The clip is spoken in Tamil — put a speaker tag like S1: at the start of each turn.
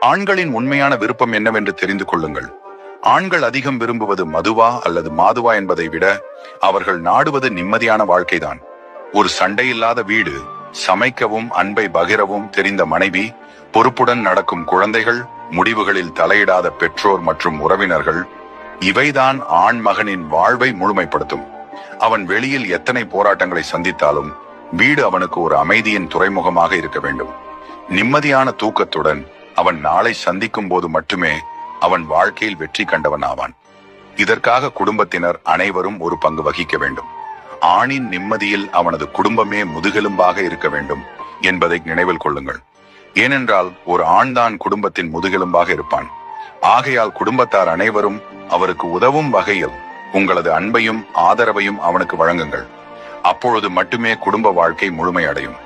S1: ஆண்களின் உண்மையான விருப்பம் என்னவென்று தெரிந்து கொள்ளுங்கள். ஆண்கள் அதிகம் விரும்புவது மதுவா அல்லது மாதுவா என்பதை விட அவர்கள் நாடுவது நிம்மதியான வாழ்க்கைதான். ஒரு சண்டையில்லாத வீடு, சமைக்கவும் அன்பை பகிரவும் தெரிந்த மனைவி, பொறுப்புடன் நடக்கும் குழந்தைகள், முடிவுகளில் தலையிடாத பெற்றோர் மற்றும் உறவினர்கள், இவைதான் ஆண் மகனின் வாழ்வை முழுமைப்படுத்தும். அவன் வெளியில் எத்தனை போராட்டங்களை சந்தித்தாலும் வீடு அவனுக்கு ஒரு அமைதியின் துறைமுகமாக இருக்க வேண்டும். நிம்மதியான தூக்கத்துடன் அவன் நாளை சந்திக்கும் போது மட்டுமே அவன் வாழ்க்கையில் வெற்றி கண்டவன் ஆவான். இதற்காக குடும்பத்தினர் அனைவரும் ஒரு பங்கு வகிக்க வேண்டும். ஆணின் நிம்மதியில் அவனது குடும்பமே முதுகெலும்பாக இருக்க வேண்டும் என்பதை நினைவில் கொள்ளுங்கள். ஏனென்றால் ஒரு ஆண்தான் குடும்பத்தின் முதுகெலும்பாக இருப்பான். ஆகையால் குடும்பத்தார் அனைவரும் அவருக்கு உதவும் வகையில் உங்களது அன்பையும் ஆதரவையும் அவனுக்கு வழங்குங்கள். அப்பொழுது மட்டுமே குடும்ப வாழ்க்கை முழுமையடையும்.